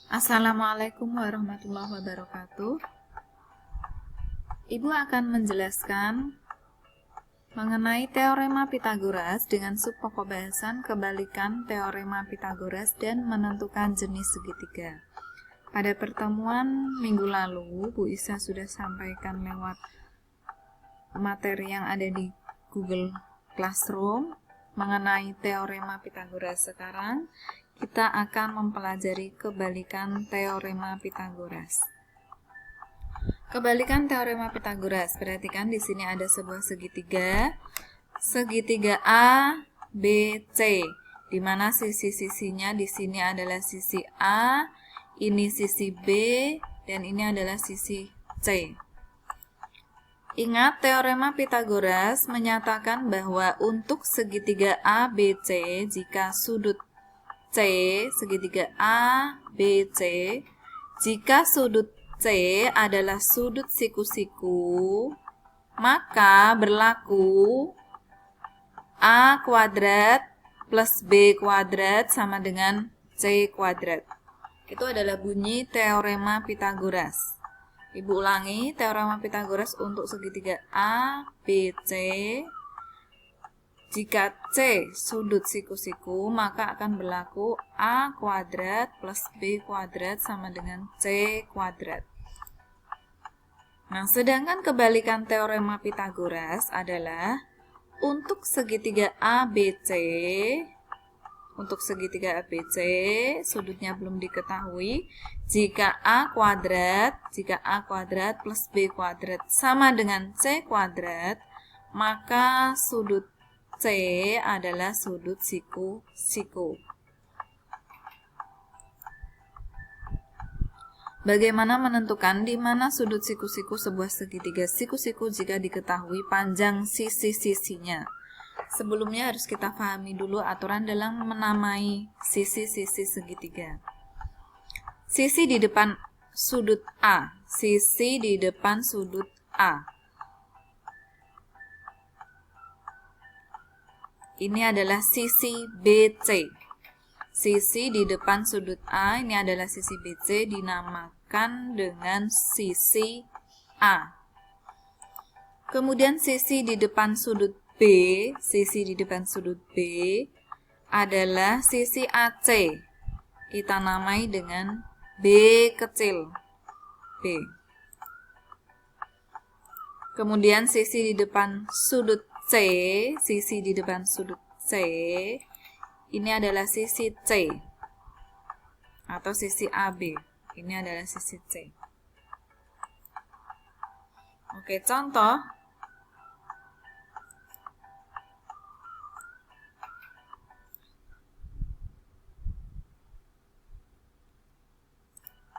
Assalamualaikum warahmatullahi wabarakatuh. Ibu akan menjelaskan mengenai teorema Pythagoras dengan subpokok bahasan kebalikan teorema Pythagoras dan menentukan jenis segitiga. Pada pertemuan minggu lalu, Bu Isa sudah sampaikan lewat materi yang ada di Google Classroom mengenai teorema Pythagoras. Sekarang kita akan mempelajari kebalikan teorema Pythagoras. Kebalikan teorema Pythagoras. Perhatikan di sini ada sebuah segitiga. Segitiga A, B, C. Di mana sisi-sisinya di sini adalah sisi A, ini sisi B, dan ini adalah sisi C. Ingat, teorema Pythagoras menyatakan bahwa untuk segitiga A, B, C, jika sudut C, segitiga A, B, C, jika sudut C adalah sudut siku-siku, maka berlaku A kuadrat plus B kuadrat sama dengan C kuadrat. Itu adalah bunyi teorema Pythagoras. Ibu ulangi, teorema Pythagoras untuk segitiga A, B, C. Jika C sudut siku-siku, maka akan berlaku A kuadrat plus B kuadrat sama dengan C kuadrat. Nah, sedangkan kebalikan teorema Pythagoras adalah untuk segitiga ABC, untuk segitiga ABC, sudutnya belum diketahui. Jika A kuadrat plus B kuadrat sama dengan C kuadrat, maka sudut C adalah sudut siku-siku. Bagaimana menentukan di mana sudut siku-siku sebuah segitiga siku-siku jika diketahui panjang sisi-sisinya? Sebelumnya harus kita pahami dulu aturan dalam menamai sisi-sisi segitiga. Sisi di depan sudut A, sisi di depan sudut A. Ini adalah sisi BC. Sisi di depan sudut A, ini adalah sisi BC, dinamakan dengan sisi A. Kemudian sisi di depan sudut B, sisi di depan sudut B adalah sisi AC. Kita namai dengan B kecil, B. Kemudian sisi di depan sudut C, sisi di depan sudut C, ini adalah sisi C atau sisi AB. Ini adalah sisi C. Oke, contoh.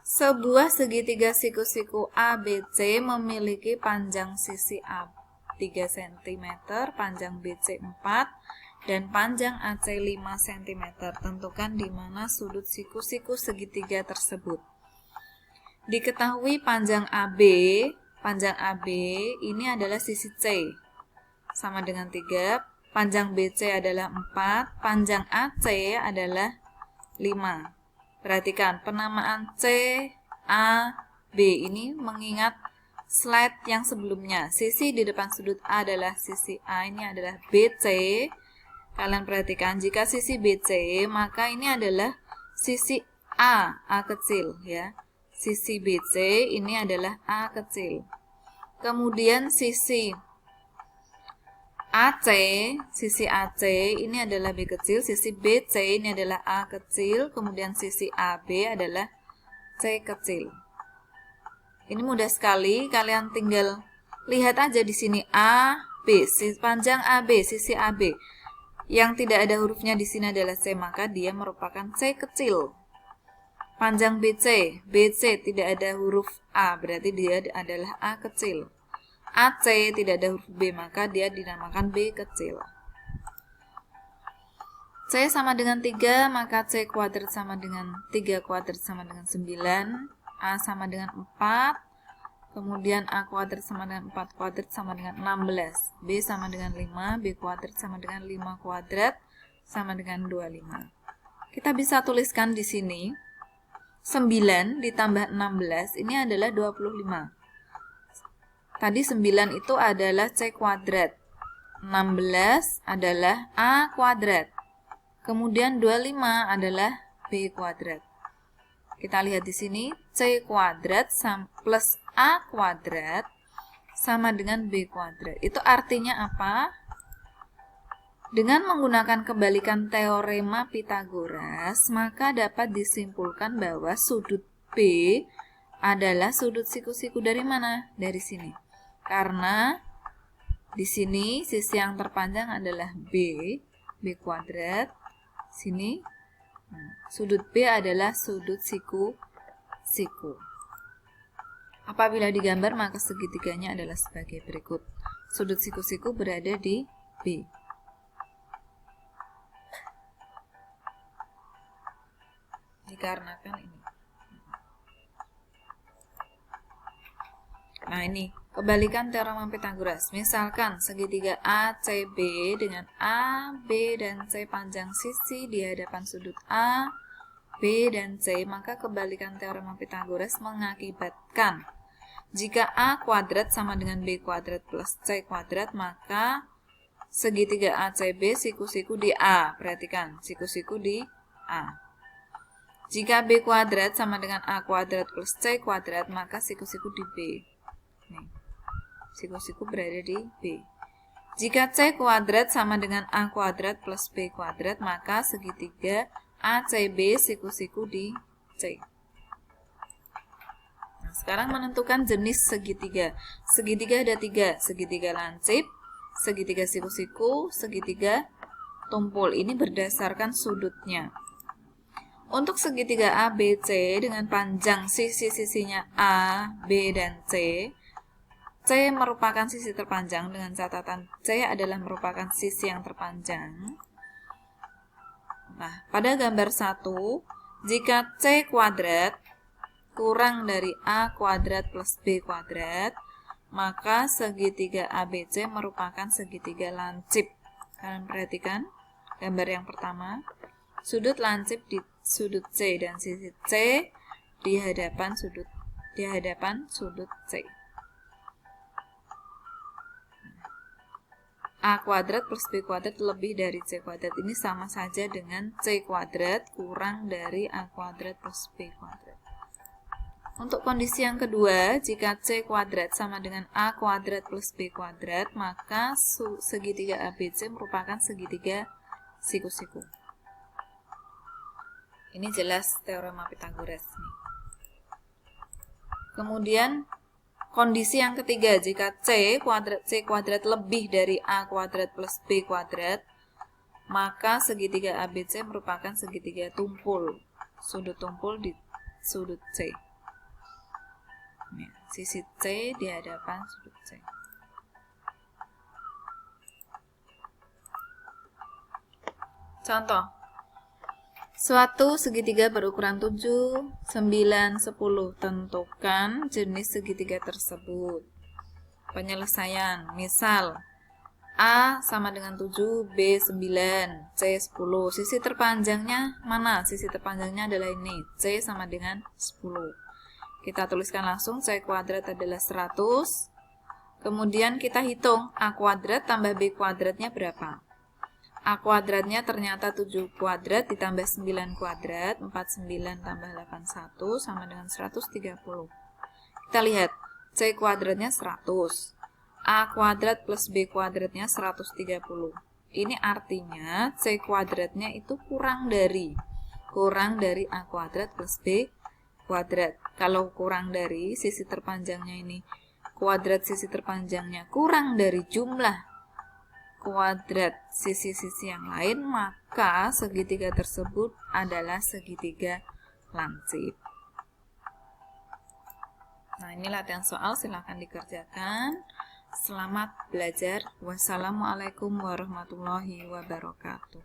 Sebuah segitiga siku-siku ABC memiliki panjang sisi A 3 cm, panjang BC 4, dan panjang AC 5 cm. Tentukan di mana sudut siku-siku segitiga tersebut. Diketahui panjang AB ini adalah sisi C, sama dengan 3, panjang BC adalah 4, panjang AC adalah 5. Perhatikan, penamaan C, A, B ini mengingat slide yang sebelumnya. Sisi di depan sudut A adalah sisi A, ini adalah BC. Kalian perhatikan, jika sisi BC, maka ini adalah sisi A kecil ya. Sisi BC ini adalah A kecil. Kemudian sisi AC ini adalah B kecil, sisi BC ini adalah A kecil, kemudian sisi AB adalah C kecil. Ini mudah sekali, kalian tinggal lihat aja di sini A, B, panjang AB, sisi AB. Yang tidak ada hurufnya di sini adalah C, maka dia merupakan C kecil. Panjang BC tidak ada huruf A, berarti dia adalah A kecil. AC tidak ada huruf B, maka dia dinamakan B kecil. C sama dengan 3, maka C kuadrat sama dengan 3 kuadrat sama dengan 9. A sama dengan 4. Kemudian A kuadrat sama dengan 4 kuadrat sama dengan 16. B sama dengan 5, B kuadrat sama dengan 5 kuadrat sama dengan 25. Kita bisa tuliskan di sini 9 ditambah 16 ini adalah 25. Tadi 9 itu adalah C kuadrat. 16 adalah A kuadrat. Kemudian 25 adalah B kuadrat. Kita lihat di sini, C kuadrat plus A kuadrat sama dengan B kuadrat. Itu artinya apa? Dengan menggunakan kebalikan teorema Pythagoras, maka dapat disimpulkan bahwa sudut B adalah sudut siku-siku dari mana? Dari sini. Karena di sini sisi yang terpanjang adalah B kuadrat. Sini sudut B adalah sudut siku-siku. Apabila digambar maka segitiganya adalah sebagai berikut. Sudut siku-siku berada di B. Dikarenakan ini. Nah, ini kebalikan teorema Pythagoras. Misalkan segitiga ACB dengan A, B, dan C panjang sisi di hadapan sudut A, B, dan C, maka kebalikan teorema Pythagoras mengakibatkan jika A kuadrat sama dengan B kuadrat plus C kuadrat, maka segitiga ACB siku-siku di A. Perhatikan, siku-siku di A. Jika B kuadrat sama dengan A kuadrat plus C kuadrat, maka siku-siku di B. Nih, siku-siku berada di B. Jika C kuadrat sama dengan A kuadrat plus B kuadrat, maka segitiga ACB siku-siku di C. Nah, sekarang menentukan jenis segitiga. Segitiga ada 3, segitiga lancip, segitiga siku-siku, segitiga tumpul. Ini berdasarkan sudutnya. Untuk segitiga ABC dengan panjang sisi-sisinya A, B, dan C, C merupakan sisi terpanjang dengan catatan C adalah merupakan sisi yang terpanjang. Nah, pada gambar 1, jika C kuadrat kurang dari A kuadrat plus B kuadrat, maka segitiga ABC merupakan segitiga lancip. Kalian perhatikan gambar yang pertama, sudut lancip di sudut C dan sisi C di hadapan sudut C. A kuadrat plus B kuadrat lebih dari C kuadrat. Ini sama saja dengan C kuadrat kurang dari A kuadrat plus B kuadrat. Untuk kondisi yang kedua, jika C kuadrat sama dengan A kuadrat plus B kuadrat, maka segitiga ABC merupakan segitiga siku-siku. Ini jelas teorema Pythagoras. Kemudian kondisi yang ketiga, jika C kuadrat lebih dari A kuadrat plus B kuadrat, maka segitiga ABC merupakan segitiga tumpul. Sudut tumpul di sudut C. Sisi C di hadapan sudut C. Contoh. Suatu segitiga berukuran 7, 9, 10. Tentukan jenis segitiga tersebut. Penyelesaian. Misal, A sama dengan 7, B 9, C 10. Sisi terpanjangnya mana? Sisi terpanjangnya adalah ini. C sama dengan 10. Kita tuliskan langsung, C kuadrat adalah 100. Kemudian kita hitung A kuadrat tambah B kuadratnya berapa? A kuadratnya ternyata 7 kuadrat ditambah 9 kuadrat, 49 tambah 81 sama dengan 130. Kita lihat, C kuadratnya 100. A kuadrat plus B kuadratnya 130. Ini artinya C kuadratnya itu kurang dari A kuadrat plus B kuadrat. Kalau kurang dari sisi terpanjangnya ini, kuadrat sisi terpanjangnya kurang dari jumlah kuadrat sisi-sisi yang lain, maka segitiga tersebut adalah segitiga lancip. Nah, ini latihan soal, silahkan dikerjakan. Selamat belajar. Wassalamualaikum warahmatullahi wabarakatuh.